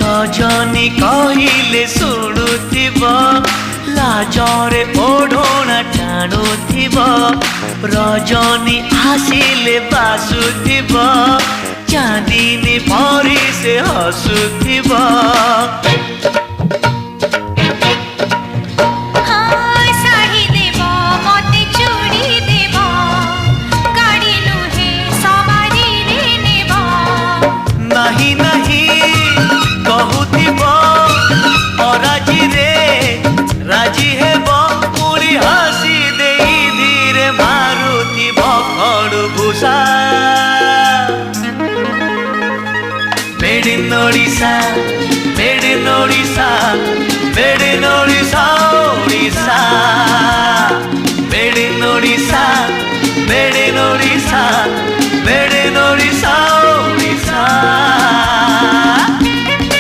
सजनी कहले शुणुथिब लाजरे ओढ़ना टाणुथिब रजनी आसिले बासुथिब चांदनी परी से हसुथिब नहीं नहीं कहूथिब अराजी रे राजी हेब पुरी हसी दे धीरे मारुथिब खड़ु भूषा मेड इन ओडिशा